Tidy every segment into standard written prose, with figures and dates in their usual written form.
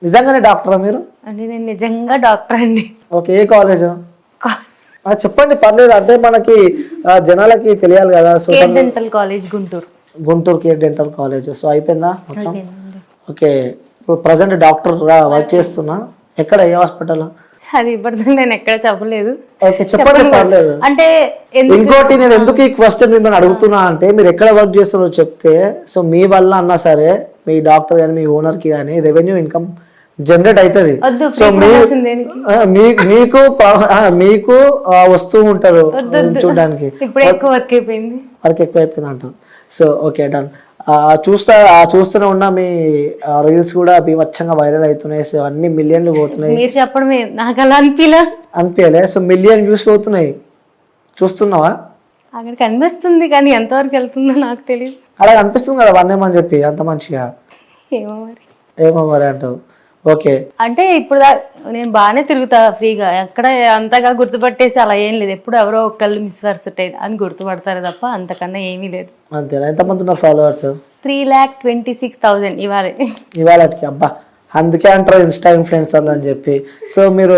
నిజంగానే డాక్టరా మీరు? అంటే నేను నిజంగా డాక్టర్ అండి. ఓకే, ఏ కాలేజ్? చెప్పండి పర్లేదు, అంటే మనకి జనాలకి తెలియాలి కదా. So care dental college Guntur. Guntur care dental college. So అయిపోయిందా మొత్తం? అయిపోయిందండి. ఓకే, ఇప్పుడు ప్రజెంట్ డాక్టర్ వర్క్ చేస్తున్నా. ఎక్కడ, ఏ హాస్పిటల్? అది ఇప్పటిదాకా నేను ఎక్కడ చెప్పలేదు. ఓకే, చెప్పండి పర్లేదు. అంటే ఇంకోటి నేను ఎందుకు ఈ క్వశ్చన్ మిమ్మల్ని అడుగుతున్నా అంటే, మీరు ఎక్కడ వర్క్ చేస్తున్నారో చెప్తే, సో మీ వల్ల అన్నా సరే మీ డాక్టర్ కానీ మీ ఓనర్ కి కానీ రెవెన్యూ ఇన్కమ్ జనరేట్ అవుతుంది. సో మీకు వస్తూ ఉంటారు చూడడానికి. ఇప్పుడు ఎక్కువ వర్క్ అయిపోయింది, వర్క్ ఎక్కువ అయిపోయింది అంటారు. So okay done. చూస్తూనే ఉన్నా మీ రీల్స్ కూడా బీభత్సంగా వైరల్ అవుతున్నాయి. సో అన్ని మిలియన్లు పోతున్నాయి. మీరు చెప్పడమే నాకు అలా అనిపించలే? సో మిలియన్ వ్యూస్ పోతున్నాయి, చూస్తున్నావా? అక్కడ కనిపిస్తుంది కానీ ఎంతవరకు వెళ్తుందో నాకు తెలియదు. అలా అనిపిస్తుంది కదా వన్నేమని చెప్పి అంత మంచిగా. ఏమో మరి అంటావు. ఓకే, అంటే ఇప్పుడు నేను బాగానే తిరుగుతా ఫ్రీగా, ఎక్కడ అంతగా గుర్తుపట్టేసి అలా ఏం లేదు. ఎప్పుడు ఎవరో ఒకళ్ళు మిస్వర్సెట్ అని గుర్తుపడతారు తప్ప అంతకన్నా ఏమీ లేదు. అంతేనా? ఎంతమంది ఉన్నారు ఫాలోవర్స్? 3,26,000 ఇవాళకి. అబ్బా, అందుకే అంటారు ఇన్స్టా ఇన్ఫ్లుయెన్సర్లు అని చెప్పి. సో మీరు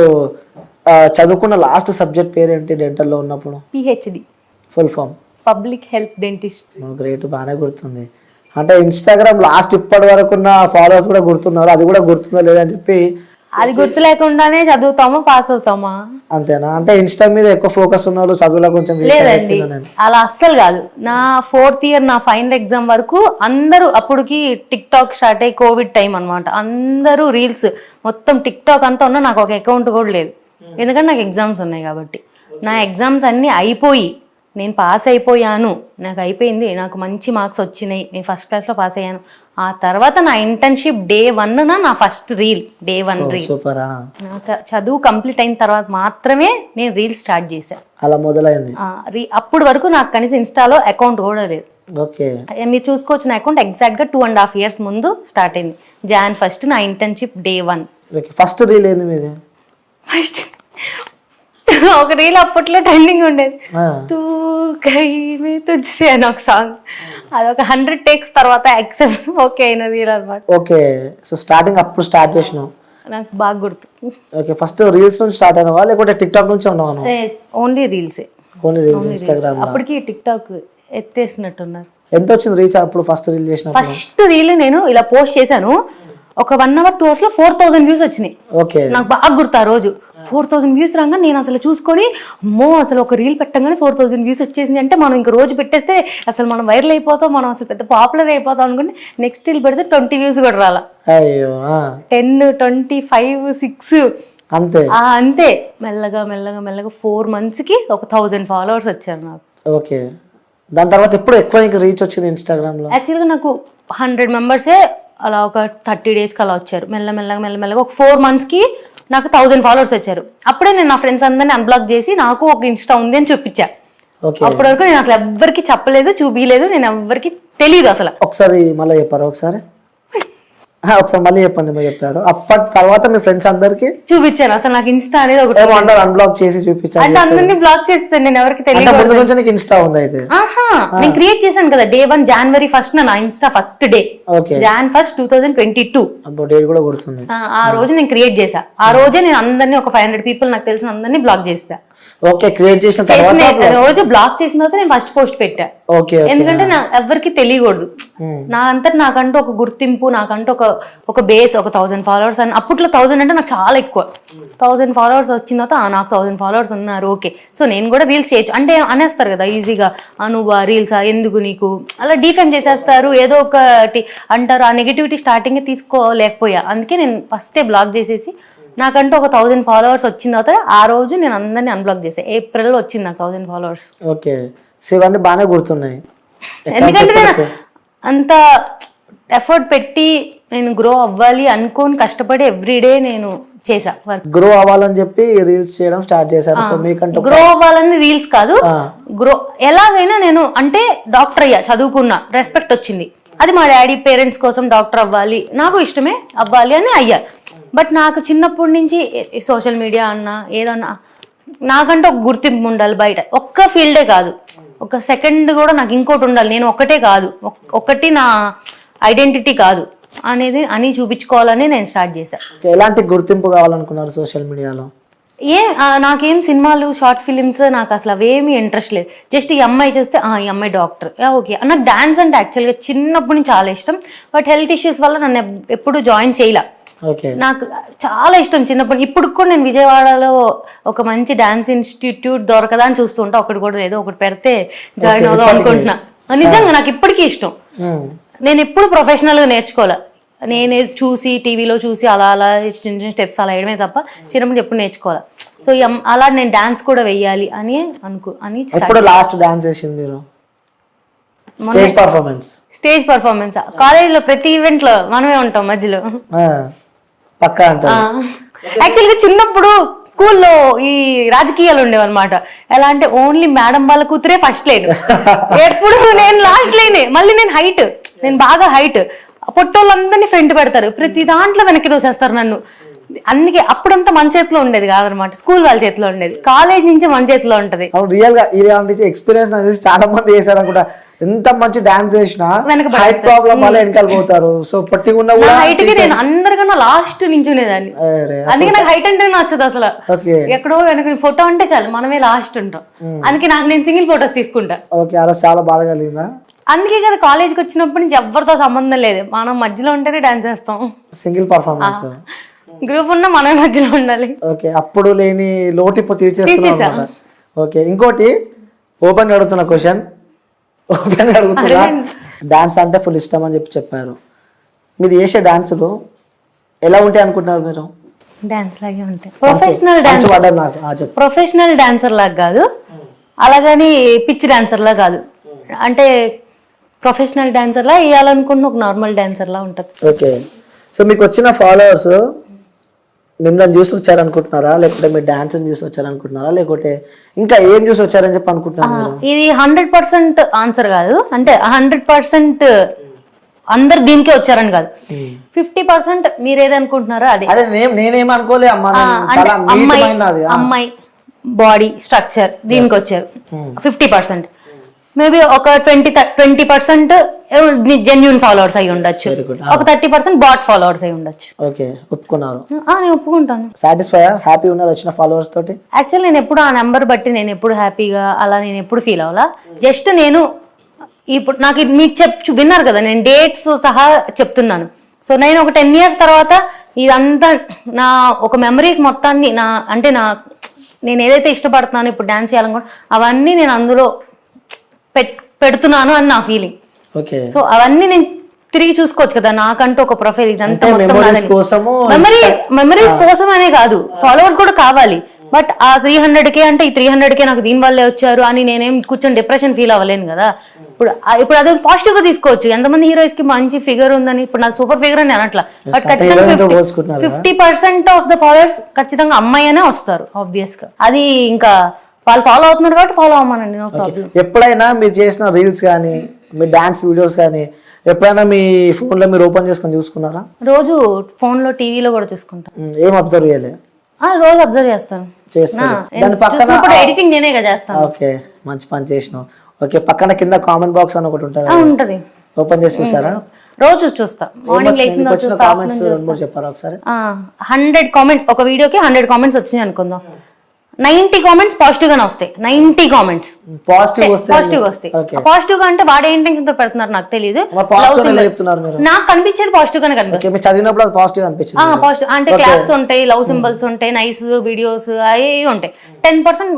చదువుకున్న లాస్ట్ సబ్జెక్ట్ పేరేంటి డెంటల్లో ఉన్నప్పుడు? PhD, full form public health dentist. Great, బాగానే గుర్తుంది. అంటే ఇన్స్టాగ్రామ్ లాస్ట్ ఇప్పటి వరకు ఉన్న ఫాలోవర్స్ కూడా గుర్తున్నారు, అది కూడా గుర్తుందో లేదని చెప్పి. అది గుర్తు లేకుండానే చదువుతామా పాస్ అవుతామా? అంతేనా? అంటే ఇన్స్టా మీద ఎక్కువ ఫోకస్ ఉన్న వాళ్ళు చదువులో కొంచెం లేదండి, అలా అస్సలు కాదు. నా 4th ఇయర్ నా ఫైనల్ ఎగ్జామ్ వరకు అందరూ, అప్పటికి టిక్ టాక్ స్టార్ట్ అయ్యి కోవిడ్ టైం అనమాట, అందరూ రీల్స్ మొత్తం టిక్ టాక్ అంతా ఉన్నా, నాకు ఒక అకౌంట్ కూడా లేదు. ఎందుకంటే నాకు ఎగ్జామ్స్ ఉన్నాయి కాబట్టి. నా ఎగ్జామ్స్ అన్నీ అయిపోయి నేను పాస్ అయిపోయాను, నాకు అయిపోయింది, నాకు మంచి మార్క్స్ వచ్చినాయి, నేను ఫస్ట్ క్లాస్లో పాస్ అయ్యాను. ఆ తర్వాత నా ఇంటర్న్షిప్ Day 1 నా ఫస్ట్ రీల్, Day 1 రీల్. నాకు చదువు కంప్లీట్ అయిన తర్వాత మాత్రమే నేను రీల్ స్టార్ట్ చేశాను. అలా మొదలైంది. అప్పుడు వరకు నాకు కనీసం ఇన్స్టాలో అకౌంట్ కూడా లేదు. ఓకే, మీరు చూసుకోవచ్చు, నా అకౌంట్ ఎగ్జాక్ట్గా 2.5 years ముందు స్టార్ట్ అయింది. Jan 1 నా ఇంటర్న్షిప్ Day 1. ఫస్ట్ రీల్ ఏంది మీది? ఫస్ట్ ఒక రీల్ అప్పట్లో ట్రెండింగ్ ఉండేది, తూ కై మే తుజ్సే అని ఒక సాంగ్. అదొక 100 takes తర్వాత యాక్సెప్ట్ ఓకే అయిన రీల్ అనమాట. ఓకే, సో స్టార్టింగ్ అప్పుడు స్టార్ట్ చేసినావు? నాకు బాగా గుర్తు. ఓకే, ఫస్ట్ రీల్స్ నుంచి స్టార్ట్ అయినవా లేకపోతే టిక్ టాక్ నుంచి ఉన్నావా? ఓన్లీ రీల్సే. Only reels Instagram. అప్పటికి టిక్ టాక్ ఎత్తేసినట్టున్నారు. ఎంత వచ్చింది రీచ్ అప్పుడు ఫస్ట్ రీల్ చేసినప్పుడు? ఫస్ట్ రీల్ నేను ఇలా పోస్ట్ చేశాను, ఒక 1 hour 2 hours లో 4,000 views వచ్చినాయి. ఓకే, నాకు బాగా గుర్తు. ఆ రోజు 4,000 views రాగా నేను అసలు చూసుకొని, అమ్మో అసలు ఒక రీల్ పెట్టగానే 4,000 views వచ్చేసింది అంటే మనం ఇంక రోజు పెట్టేస్తే అసలు మనం వైరల్ అయిపోతాం, మనం అసలు పెద్ద పాపులర్ అయిపోతాం అనుకుంటే నెక్స్ట్ రీల్ పెడితే 20 views కూడా రాలా. అయ్యో, 10, 25, 6 అంతే. అంతే. మెల్లగా 4 months కి ఒక 1000 followers వచ్చారు నాకు. ఓకే, దాని తర్వాత ఎప్పుడు ఎక్కువ రీచ్ వచ్చింది ఇన్స్టాగ్రామ్ లో? యాక్చువల్గా నాకు 100 members అలా ఒక 30 days కి అలా వచ్చారు. మెల్లగా ఒక 4 months కి నాకు 1000 followers వచ్చారు. అప్పుడే నేను నా ఫ్రెండ్స్ అందరినీ అన్బ్లాక్ చేసి నాకు ఒక ఇన్స్టా ఉంది అని చూపించా. అప్పటి వరకు నేను అసలు ఎవ్వరికి చెప్పలేదు, చూపించలేదు, నేను ఎవ్వరికి తెలియదు అసలు. ఒకసారి మళ్ళీ చెప్పారు, ఒకసారి మళ్ళీ చెప్పండి. మీరు చెప్పారు అప్పటి తర్వాత మీ ఫ్రెండ్స్ అందరికి చూపించాను. అసలు నాకు ఇన్స్టా అనేది ఒకటి అన్బ్లాక్ చేసి చూపించాను అంటే అందరినీ బ్లాక్ చేస్తాను, నేను ఎవరికి తెలియదు. ముందు నుంచి నీకు ఇన్స్టా ఉంది అయితే? నేను క్రియేట్ చేశాను కదా Day 1 January 1 నా Insta first day. Jan 1, 2022. Date కూడా గుర్తుంది. ఆ రోజు నేను క్రియేట్ చేశా. ఆ రోజే నేను అందరినీ ఒక 500 people నాకు తెలిసిన అందరినీ బ్లాక్ చేసా. ఓకే, క్రియేట్ చేసిన తర్వాత రోజు బ్లాక్ చేసిన తర్వాత నేను ఫస్ట్ పోస్ట్ పెట్టా. ఎందుకంటే ఎవరికి తెలియకూడదు. నా అంతటి నాకంటూ ఒక గుర్తింపు, నాకంటూ ఒక బేస్, ఒక 1000 followers అని. అప్పట్లో 1000 అంటే నాకు చాలా ఎక్కువ. 1000 followers వచ్చిన తర్వాత నాకు 1000 followers ఉన్నారు, ఓకే. సో నేను కూడా రీల్స్ చేయొచ్చు అంటే అనేస్తారు కదా ఈజీగా, నువ్వు రీల్సా ఎందుకు నీకు అలా డీఫేమ్ చేసేస్తారు, ఏదో ఒకటి అంటారు. ఆ నెగిటివిటీ స్టార్టింగ్ తీసుకోలేకపోయా. అందుకే నేను ఫస్టే బ్లాక్ చేసేసి నాకంటూ ఒక 1000 followers వచ్చిన తర్వాత ఆ రోజు నేను అందరినీ అన్బ్లాక్ చేసా. ఏప్రిల్లో వచ్చింది నాకు 1000 followers. ఓకే, సో ఇవన్నీ బాగానే గుర్తున్నాయి. ఎందుకంటే నేను అంత ఎఫర్ట్ పెట్టి నేను గ్రో అవ్వాలి అనుకోని కష్టపడి ఎవ్రీడే నేను చేసా. గ్రో అవ్వాలని చెప్పి రీల్స్ చేయడం స్టార్ట్ చేశారు. సో మీకంటూ గ్రో అవ్వాలని రీల్స్ కాదు, గ్రో ఎలాగైనా నేను అంటే డాక్టర్ అయ్యా, చదువుకున్నా, రెస్పెక్ట్ వచ్చింది. అది మా డాడీ పేరెంట్స్ కోసం డాక్టర్ అవ్వాలి, నాకు ఇష్టమే అవ్వాలి అని అయ్యా. బట్ నాకు చిన్నప్పటి నుంచి సోషల్ మీడియా అన్నా ఏదన్నా నాకంటే ఒక గుర్తింపు ఉండాలి బయట. ఒక్క ఫీల్డే కాదు, ఒక సెకండ్ కూడా నాకు ఇంకోటి ఉండాలి. నేను ఒక్కటే కాదు, ఒక్కటి నా ఐడెంటిటీ కాదు. అనేది అని చూపించుకోవాలని నేను స్టార్ట్ చేశాను. ఎలాంటి గుర్తింపు కావాలనుకున్నారు సోషల్ మీడియాలో? నాకేం సినిమాలు షార్ట్ ఫిలిమ్స్ నాకు అసలు అవేమీ ఇంట్రెస్ట్ లేదు. జస్ట్ ఈ అమ్మాయి చూస్తే ఈ అమ్మాయి డాక్టర్ ఓకే. నాకు డాన్స్ అంటే యాక్చువల్గా చిన్నప్పటి నుంచి చాలా ఇష్టం. బట్ హెల్త్ ఇష్యూస్ వల్ల నన్ను ఎప్పుడు జాయిన్ చేయలే. నాకు చాలా ఇష్టం చిన్నప్పటి. ఇప్పుడు కూడా నేను విజయవాడలో ఒక మంచి డాన్స్ ఇన్స్టిట్యూట్ దొరకదా అని చూస్తుంటా. ఒకటి కూడా లేదు, ఒకటి పెడితే జాయిన్ అవుదాం అనుకుంటున్నా. నిజంగా నాకు ఇప్పటికీ ఇష్టం. నేను ఎప్పుడు ప్రొఫెషనల్గా నేర్చుకోలే. నేను చూసి టీవీలో చూసి అలా అలా చిన్న చిన్న స్టెప్స్ అలా వేయడమే తప్ప చిన్నప్పుడు ఎప్పుడు నేర్చుకోవాలి. సో అలా నేను డాన్స్ కూడా వెయ్యాలి అని లాస్ట్ డాన్స్ చేసింది మీరు? స్టేజ్ పర్ఫార్మెన్స్ కాలేజీలో ప్రతి ఈవెంట్ లో మనమే ఉంటాం మధ్యలో. యాక్చువల్గా చిన్నప్పుడు స్కూల్లో ఈ రాజకీయాలు ఉండేవన్నమాట. ఎలా అంటే ఓన్లీ మేడం వాళ్ళ కూతురే ఫస్ట్ లేను, ఎప్పుడు నేను లాస్ట్ లేనే. మళ్ళీ నేను బాగా హైట్, పొట్టోళ్ళందరినీ ఫ్రంట్ పెడతారు, ప్రతి దాంట్లో వెనక్కి దోసేస్తారు నన్ను. అందుకే అప్పుడంతా మన చేతిలో ఉండేది కాదనమాట, స్కూల్ వాళ్ళ చేతిలో ఉండేది. కాలేజ్ నుంచి మన చేతిలో ఉంటది. రియల్ గా ఇలాంటి ఎక్స్పీరియన్స్ చాలా మంది చేశారు అనుకుంటా. ఎంత మంచి డాన్స్ చేసినా హైట్ ప్రాబ్లం వల్ల వెనకాల పోతారు. సో పట్టిగున్నా కూడా హైట్ కి నేను అందరికన్నా లాస్ట్ నించునేదాన్ని. అందుకే నాకు హైట్ అంటే నచ్చదు అసలు. ఎక్కడో వెనక ఫోటో అంటే చాలు మనమే లాస్ట్ ఉంటాం. అందుకే నేను సింగిల్ ఫోటోస్ తీసుకుంటా. ఓకే, అలా చాలా బాధ కలిగిందా? అందుకే కదా కాలేజ్కి వచ్చినప్పటి నుంచి ఎవరితో సంబంధం లేదు, మనం మధ్యలో ఉంటేనే డాన్స్ చేస్తాం. సింగిల్ పర్ఫార్మెన్స్ గ్రూప్ ఉన్నా మనమే మధ్యలో ఉండాలి. ఓకే, అప్పుడు లేని లోటు ఇప్పుడు తీర్చేస్తున్నాం. ఓకే, ఇంకోటి ఓపెన్ అడుగుతున్న క్వశ్చన్, డాన్స్ అంటే ఫుల్ ఇష్టం అని చెప్పారు. మీరు చేసే డాన్సులు ఎలా ఉంటాయి అనుకుంటున్నారు మీరు? డాన్స్ లాగే ఉంటాయి. ప్రొఫెషనల్ డాన్సర్ లాగా కాదు, అలాగని పిచ్చి డాన్సర్ లా కాదు. అంటే ప్రొఫెషనల్ డాన్సర్ లా వేయాలనుకుంటున్న ఒక నార్మల్ డాన్సర్ లా ఉంటుంది. ఓకే, సో మీకు వచ్చిన ఫాలోవర్స్ మిమ్మల్ని చూసి వచ్చారనుకుంటున్నారా, లేకపోతే మీరు డాన్స్ చూసి వచ్చారనుకుంటున్నారా, లేకపోతే ఇంకా ఏం చూసి వచ్చారని చెప్పి అనుకుంటున్నారు? ఇది 100% ఆన్సర్ కాదు. అంటే 100% అందరు దీనికే వచ్చారని కాదు. 50% మీరు ఏదనుకుంటున్నారో అదే. నేనేమనుకోలే, అమ్మాయి బాడీ స్ట్రక్చర్ దీనికి వచ్చారు 50%. మేబీ ఒక 20% జెన్యూన్ ఫాలోవర్స్ అయి ఉండొచ్చు, ఒక 30% బాట్ ఫాలోవర్స్ అయి ఉండొచ్చు. ఓకే, ఒప్పుకున్నారు? నేను ఒప్పుకుంటాను. సాటిస్ఫై హ్యాపీ ఉన్నారు వచ్చిన ఫాలోవర్స్ తోటి? యాక్చువల్ నేను ఎప్పుడు ఆ నెంబర్ బట్టి నేను ఎప్పుడు హ్యాపీగా అలా నేను ఎప్పుడు ఫీల్ అవ్వాలా. జస్ట్ నేను ఇప్పుడు నాకు మీకు విన్నారు కదా, నేను డేట్స్ సహా చెప్తున్నాను. సో నేను ఒక 10 years తర్వాత ఇదంతా నా ఒక మెమరీస్ మొత్తాన్ని నేను ఏదైతే ఇష్టపడుతున్నానో ఇప్పుడు డాన్స్ చేయాలనుకో అవన్నీ నేను అందులో పెడుతున్నాను అని నా ఫీలింగ్. సో అవన్నీ నేను తిరిగి చూసుకోవచ్చు కదా, నాకంటూ ఒక ప్రొఫైల్. ఇదంతా మెమరీస్ కోసం అనే కాదు, ఫాలోవర్స్ కూడా కావాలి. బట్ ఆ 300K అంటే ఈ 300K నాకు దీని వల్లే వచ్చారు అని నేనేం కూర్చొని డిప్రెషన్ ఫీల్ అవ్వలేను కదా. ఇప్పుడు అది పాజిటివ్ గా తీసుకోవచ్చు. ఎంతమంది హీరోయిన్స్ కి మంచి ఫిగర్ ఉందని, ఇప్పుడు నా సూపర్ ఫిగర్ అని అనట్లా. బట్ ఖచ్చితంగా 50% ఆఫ్ ద ఫాలోవర్స్ ఖచ్చితంగా అమ్మాయి అనే వస్తారు ఆబ్వియస్ గా. అది ఇంకా వాళ్ళు ఫాలో అవుతున్నారు కాబట్టి ఫాలో అవ్వమనండి, నో ప్రాబ్లం. ఎప్పుడైనా మీరు చేసిన రీల్స్ కానీ మీ డాన్స్ వీడియోస్ కానీ ఎప్పుడైనా మీ ఫోన్ లో మీరు ఓపెన్ చేసుకొని చూసుకున్నారా? రోజు ఫోన్ లో టీవీలో కూడా చూసుకుంటాను. ఏం అబ్జర్వ్ చేయలే? రోజు అబ్జర్వ్ చేస్తాను. ఎడిటింగ్ నేనే చేస్తాను. ఓకే, మంచి పని చేసినావు. ఓకే, పక్కన కింద కామెంట్ బాక్స్ అని ఒకటి ఉంటది, ఓపెన్ చేసి చూసారా? రోజు చూస్తా. మార్నింగ్ లేచిన చెప్పారా ఒకసారి? 100 కామెంట్స్ ఒక వీడియోకి 100 కామెంట్స్ వచ్చినాయి అనుకుందాం. 90 కామెంట్స్ పాజిటివ్ గానే వస్తాయి. 90 కామెంట్స్ పాజిటివ్ వస్తాయి. పాజిటివ్ గా అంటే వాడు ఏంటి పెడుతున్నారు నాకు తెలియదు. నాకు కనిపించేది పాజిటివ్ గానే కనిపిస్తుంది. చదివినప్పుడు అది పాజిటివ్ అనిపించింది. పాజిటివ్ అంటే క్లాప్స్ ఉంటాయి, లవ్ సింబల్స్ ఉంటాయి, నైస్ వీడియోస్ అవి ఉంటాయి. 10%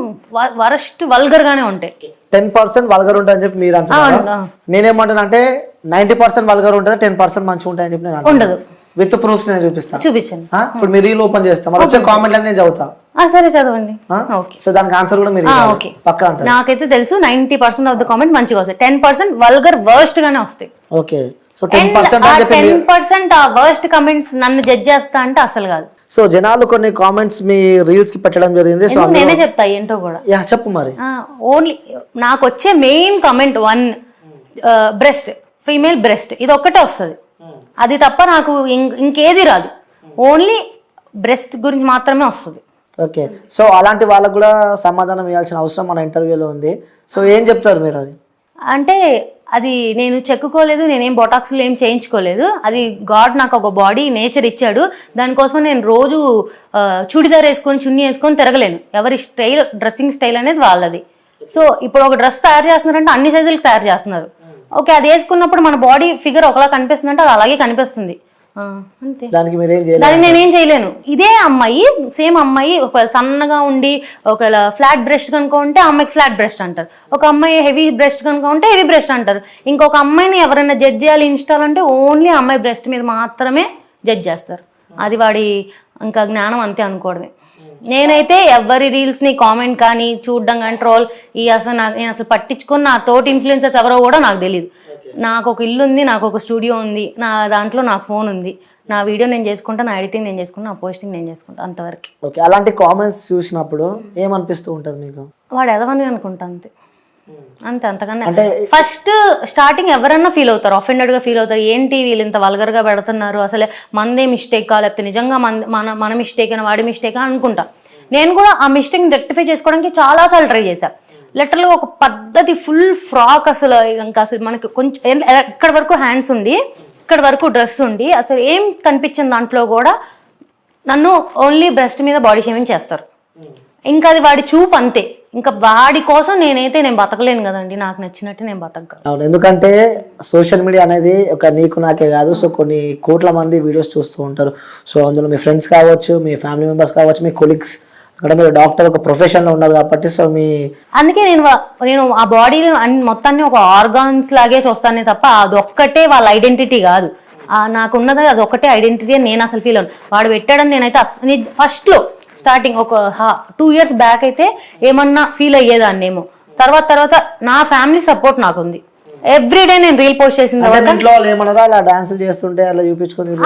వరస్ట్ వల్గర్ గానే ఉంటాయి. 10% వల్గర్ ఉంటాయని చెప్పి మీరు అంటున్నారు. నేనేమంటాను అంటే 90% వల్గర్ ఉంటుంది, 10% మంచిగా ఉంటాయని చెప్పి నేను ఉండదు. విత్ ప్రూఫ్స్ నేను చూపిస్తాను. చూపించండి. ఇప్పుడు మీరు రీల్ ఓపెన్ చేస్తాం, వచ్చే కామెంట్ నేను చదువుతా. సరే చదవండి. సో దానికి ఆన్సర్ కూడా మీరు పక్కా అంటారు? నాకైతే తెలుసు 90% ఆఫ్ ద కామెంట్ మంచిగా వస్తాయి, 10% వల్గర్ వర్స్ట్ గానే వస్తాయి. ఓకే, సో 10% ఆ వర్స్ట్ కామెంట్స్ నన్ను జడ్జ్ చేస్తా అంటే అసలు కాదు. సో జనాలు కొన్ని కామెంట్స్ మీ రీల్స్ కి పెట్టడం జరిగింది. సో నేనే చెప్తా ఏంటో కూడా. చెప్పు మరి. ఓన్లీ నాకు వచ్చే main comment 1 breast, female breast, ఇది ఒక్కటే వస్తుంది. అది తప్ప నాకు ఇంకేది రాదు. ఓన్లీ బ్రెస్ట్ గురించి మాత్రమే వస్తుంది. ఓకే, సో అలాంటి వాళ్ళకు కూడా సమాధానం ఇవ్వాల్సిన అవసరం మన ఇంటర్వ్యూలో ఉంది. సో ఏం చెప్తారు మీరు? అది అంటే అది నేను చెక్కుకోలేదు, నేనేం బొటాక్స్లు ఏం చేయించుకోలేదు. అది గాడ్ నాకు ఒక బాడీ నేచర్ ఇచ్చాడు. దానికోసం నేను రోజు చూడిదార్ వేసుకొని చున్నీ వేసుకొని తిరగలేను. ఎవరి స్టైల్, డ్రెస్సింగ్ స్టైల్ అనేది వాళ్ళది. సో ఇప్పుడు ఒక డ్రెస్ తయారు చేస్తున్నారంటే అన్ని సైజులకు తయారు చేస్తున్నారు. ఓకే, అది వేసుకున్నప్పుడు మన బాడీ ఫిగర్ ఒకలా కనిపిస్తుంది అంటే అది అలాగే కనిపిస్తుంది, అంతే. దానికి నేనేం చేయలేను. ఇదే అమ్మాయి, సేమ్ అమ్మాయి ఒకవేళ సన్నగా ఉండి ఒకవేళ ఫ్లాట్ బ్రెస్ట్ కనుక ఉంటే ఆ అమ్మాయికి ఫ్లాట్ బ్రెస్ట్ అంటారు. ఒక అమ్మాయి హెవీ బ్రెస్ట్ కనుక ఉంటే హెవీ బ్రెస్ట్ అంటారు. ఇంకొక అమ్మాయిని ఎవరైనా జడ్జ్ చేయాలి ఇన్స్టాల్ అంటే ఓన్లీ అమ్మాయి బ్రెస్ట్ మీద మాత్రమే జడ్జ్ చేస్తారు. అది వాడి ఇంకా జ్ఞానం అంతే అనుకోవడమే. నేనైతే ఎవరి రీల్స్ని కామెంట్ కానీ చూడడం కానీ ట్రోల్ నేను అసలు పట్టించుకొని నా తోటి ఇన్ఫ్లుయెన్సర్స్ ఎవరో కూడా నాకు తెలియదు. నాకు ఒక ఇల్లు ఉంది, నాకు ఒక స్టూడియో ఉంది, నా దాంట్లో నాకు ఫోన్ ఉంది, నా వీడియో నేను చేసుకుంటా, నా ఎడిటింగ్ నేను చేసుకుంటా, నా పోస్టింగ్ నేను చేసుకుంటా, అంతవరకు. ఓకే, అలాంటి కామెంట్స్ చూసినప్పుడు ఏమనిపిస్తూ ఉంటుంది మీకు? వాడు ఎదవని అనుకుంటా, అంతే అంతే, అంతకన్నా. ఫస్ట్ స్టార్టింగ్ ఎవరన్నా ఫీల్ అవుతారు, అఫెండెడ్గా ఫీల్ అవుతారు. ఏంటి వీళ్ళు ఇంత వల్గర్గా పెడుతున్నారు, అసలే మందే మిస్టేక్ లేకపోతే నిజంగా మన మిస్టేక్ అయినా వాడి మిస్టేక్ అని అనుకుంటా. నేను కూడా ఆ మిస్టేక్ని రెక్టిఫై చేసుకోవడానికి చాలాసార్లు ట్రై చేశాను. లిటరల్గా ఒక పద్ధతి ఫుల్ ఫ్రాక్, అసలు ఇంకా అసలు మనకి కొంచెం ఇక్కడ వరకు హ్యాండ్స్ ఉండి ఇక్కడ వరకు డ్రెస్ ఉండి అసలు ఏం కనిపించిన దాంట్లో కూడా నన్ను ఓన్లీ బ్రెస్ట్ మీద బాడీ షేమింగ్ చేస్తారు. ఇంకా అది వాడి చూపు అంతే. ఇంకా వాడి కోసం నేను బతకలేను కదండి, నాకు నచ్చినట్టు నేను బతకగలను. అవును, ఎందుకంటే సోషల్ మీడియా అనేది ఒక నీకు నాకే కాదు, సో కొన్ని కోట్ల మంది వీడియోస్ చూస్తూ ఉంటారు. సో అందులో మీ ఫ్రెండ్స్ కావచ్చు, మీ ఫ్యామిలీ మెంబర్స్ కావచ్చు, మీ కొలీగ్స్, అక్కడ మీరు డాక్టర్ ఒక ప్రొఫెషన్లో ఉన్నారు కాబట్టి సో అందుకే నేను ఆ బాడీని మొత్తాన్ని ఒక ఆర్గాన్స్ లాగే చూస్తానే తప్ప అదొక్కటే వాళ్ళ ఐడెంటిటీ కాదు. నాకున్నది అదొక్కటే ఐడెంటిటీ అని నేను అసలు ఫీల్ అవును. వాడు పెట్టాడని నేనైతే ఫస్ట్లో స్టార్టింగ్ ఒక 2 years బ్యాక్ అయితే ఏమన్నా ఫీల్ అయ్యేదాన్నేమో. తర్వాత నా ఫ్యామిలీ సపోర్ట్ నాకుంది. ఎవ్రీడే నేను రీల్ పోస్ట్ చేసిన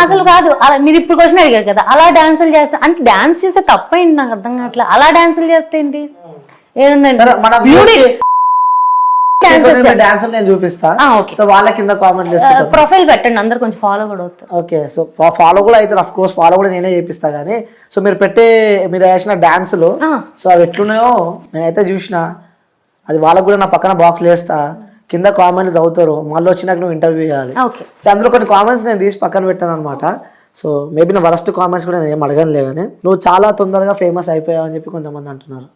అసలు కాదు. అలా మీరు ఇప్పుడు క్వశ్చన్ అడిగారు కదా, అలా డాన్సులు చేస్తే అంటే డాన్స్ చేస్తే తప్పేంటి నాకు అర్థం కావట్లేదు. అలా డాన్సులు చేస్తే ఏంటి? ప్రొఫైల్ పెట్టండి, అందరు కొంచెం ఫాలో కూడా అవుతారు. ఓకే, సో ఫాలో కూడా అయితే అఫ్ కోర్స్ ఫాలో కూడా నేనే చేపిస్తా కానీ సో మీరు వేసిన డాన్సులు సో అవి ఎట్లున్నాయో నేనైతే చూసిన. అది వాళ్ళకు కూడా నా పక్కన బాక్స్ వేస్తా, కింద కామెంట్స్ చదువుతారు, మళ్ళీ వచ్చినాక నువ్వు ఇంటర్వ్యూ చేయాలి. అందులో కొన్ని కామెంట్స్ నేను తీసి పక్కన పెట్టాను అనమాట. సో మేబీ నా వరస్ట్ కామెంట్స్ కూడా నేను ఏం అడగనులే కానీ నువ్వు చాలా తొందరగా ఫేమస్ అయిపోయావు అని చెప్పి కొంతమంది అంటున్నారు.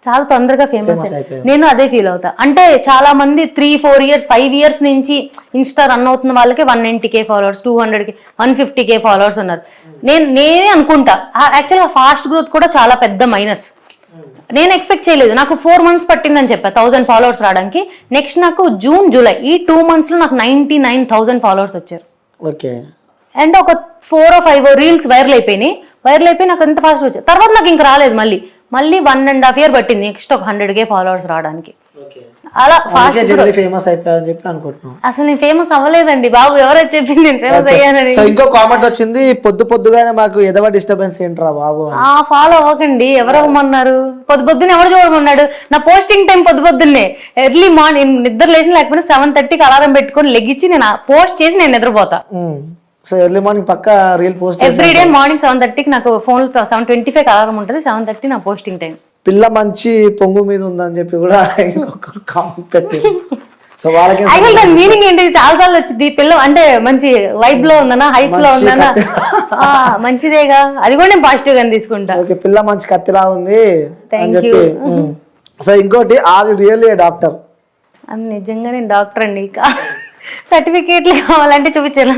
చాలా తొందరగా ఫేమస్ నేను అదే ఫీల్ అవుతా. అంటే చాలా మంది 3-4 years 5 years నుంచి ఇన్స్టా రన్ అవుతున్న వాళ్ళకి 190K followers, 200K 150K followers ఉన్నారు. నేనే అనుకుంటా యాక్చువల్గా ఫాస్ట్ గ్రోత్ కూడా చాలా పెద్ద మైనస్. నేను ఎక్స్పెక్ట్ చేయలేదు. నాకు 4 months పట్టిందని చెప్పా 1000 ఫాలోవర్స్ రావడానికి. నెక్స్ట్ నాకు జూన్ జూలై ఈ 2 months లో నాకు 99,000 ఫాలోవర్స్ వచ్చారు. ఓకే, అండ్ ఒక 4 or 5 రీల్స్ వైరల్ అయిపోయి నాకు ఎంత ఫాస్ట్ వచ్చాయి. తర్వాత నాకు ఇంకా రాలేదు. మళ్ళీ 1.5 year పట్టింది నెక్స్ట్ ఒక 100K ఫాలోవర్స్ రావడానికి. అలా ఫాస్ట్ ఫేమస్ అయిపోయాని చెప్పి అనుకుంటున్నాను. అసలు నేను ఫేమస్ అవ్వలేదండి బాబు, ఎవరైతే చెప్పింది నేను ఫేమస్ అయ్యానని. ఇంకో కామెంట్ వచ్చింది, పొద్దుగానే మాకు ఎదవ డిస్టర్బెన్స్ ఏంట్రా బాబు. ఫాలో అవ్వకండి, ఎవరు అవ్వమన్నారు? పొద్దున్న ఎవరు చూడమన్నాడు? నా పోస్టింగ్ టైం పొద్దున్నే ఎర్లీ మార్నింగ్, నిద్ర లేచిన లేకపోతే 7:30కి అలారం పెట్టుకొని లెగిచ్చి నేను పోస్ట్ చేసి నేను నిద్రపోతా. సో ఎర్లీ మార్నింగ్ పక్క రీల్ పోస్ట్ ఎవ్రీడే మార్నింగ్ 7:30కి నాకు ఫోన్ 7:25 అలారం ఉంటుంది. 7:30 నా పోస్టింగ్ టైం. పిల్ల మంచి పొంగు మీద ఉందని చెప్పి కూడా ఇంకొకరు కామెంట్ పెట్టారు. సో వాళ్ళకి మీనింగ్ ఏంటి? చాలా సార్లు వచ్చింది పిల్ల అంటే మంచి వైబ్ లో ఉందనా, హైప్ లో ఉందనా, మంచిదేగా, అది కూడా నేను పాజిటివ్ గా తీసుకుంటా. ఓకే, పిల్ల మంచి కత్తిలా ఉంది అని చెప్పి. సో ఇంకోటి, అది రియల్లీ డాక్టర్? నిజంగా నేను డాక్టర్ అండి. సర్టిఫికేట్లు కావాలంటే చూపించాను.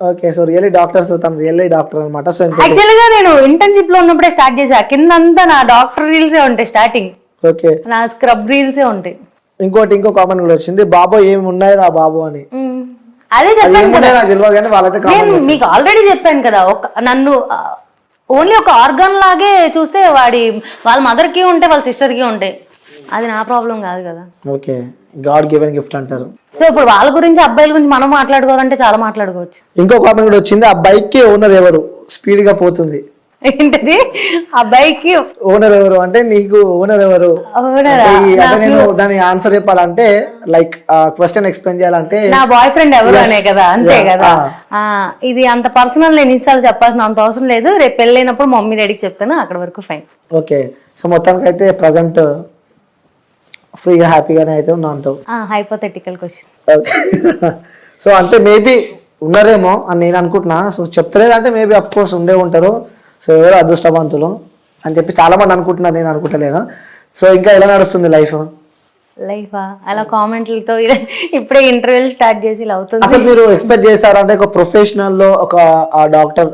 Okay, so really doctor, so తను రియల్లీ డాక్టర్ అనమాట. సో యాక్చువల్ గా నేను ఇంటర్న్షిప్ లో ఉన్నప్పుడే స్టార్ట్ చేసా. కిందంతా నా డాక్టర్ రీల్సే ఉంటాయి స్టార్టింగ్. ఓకే, నా స్క్రబ్ రీల్సే ఉంటాయి. ఇంకో కామెంట్ కూడా వచ్చింది, బాబో ఏమి ఉన్నాయి రా బాబు అని. అదే చెప్పాను కదా, నాకు తెలియదు కానీ వాళ్ళైతే నేను మీకు ఆల్రెడీ చెప్పాను కదా, నన్ను ఓన్లీ ఒక ఆర్గాన్ లాగే చూస్తే వాళ్ళ మదర్ కి ఉంటాయి, వాళ్ళ సిస్టర్ కి ఉంటాయి. అది నా ప్రాబ్లం కాదు కదా. ఓకే, గాడ్ గివెన్ గిఫ్ట్ అంటారు. సో ఇప్పుడు వాళ్ళ గురించి, అబ్బాయిల గురించి మనం మాట్లాడుకోవాలంటే చాలా మాట్లాడుకోవచ్చు. ఇంకో కామెంట్ కూడా వచ్చింది, ఆ బైక్ కి ఓనర్ ఎవరు? స్పీడ్ గా పోతుంది. ఏంటది? ఆ బైక్ కి ఓనర్ ఎవరు అంటే నీకు ఓనర్ ఎవరు? నేను దాని ఆన్సర్ చెప్పాలంటే లైక్ క్వశ్చన్ ఎక్స్ప్లెయిన్ చేయాలంటే నా బాయ్ ఫ్రెండ్ ఎవరు అనే కదా, అంతే కదా. ఇది అంత పర్సనల్ నేను ఇన్స్టాల్ చెప్పాల్సిన అంత అవసరం లేదు. రేపు పెళ్ళైనప్పుడు మమ్మీ డాడీకి చెప్తాను, అక్కడ వరకు ఫైన్. ఓకే, సో మొత్తానికి అయితే ప్రజెంట్ ఫ్రీగా హ్యాపీగానే అయితే ఉన్నా అంటావు. Hypothetical question. ఓకే. సో అంటే మేబీ ఉన్నారేమో అని నేను అనుకుంటున్నా. సో చెప్తలేదంటే మేబీ అఫ్ కోర్స్ ఉండే ఉంటారు. సో ఎవరు అదృష్టవంతులు అని చెప్పి చాలా మంది అనుకుంటున్నారు, నేను అనుకుంటలేను. సో ఇంకా ఎలా నడుస్తుంది లైఫ్? అలా కామెంట్లతో ఇప్పుడే ఇంటర్వ్యూలు స్టార్ట్ చేసి ఇలా అవుతుంది. అసలు మీరు ఎక్స్పెక్ట్ చేశారు అంటే ఒక ప్రొఫెషనల్ లో ఒక డాక్టర్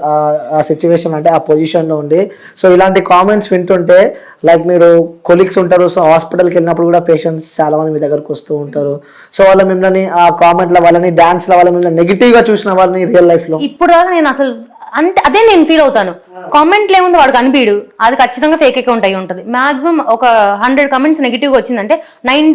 ఆ సిచ్యువేషన్ అంటే ఆ పొజిషన్ లో ఉండి సో ఇలాంటి కామెంట్స్ వింటుంటే లైక్ మీరు కొలీగ్స్ ఉంటారు, సో హాస్పిటల్కి వెళ్ళినప్పుడు కూడా పేషెంట్స్ చాలా మంది మీ దగ్గరకు వస్తూ ఉంటారు. సో వాళ్ళ మిమ్మల్ని ఆ కామెంట్ల వాళ్ళని డాన్స్ల వాళ్ళ మిమ్మల్ని నెగిటివ్ గా చూసిన వాళ్ళని రియల్ లైఫ్ లో ఇప్పుడు దాకా నేను అసలు అంటే అదే నేను ఫీల్ అవుతాను. కామెంట్లు ఏముంది వాడు కనిపించడు, అది ఖచ్చితంగా ఫేక్ అకౌంట్ అయి ఉంటుంది. మాక్సిమం ఒక 100 కమెంట్స్ నెగిటివ్ వచ్చిందంటే 90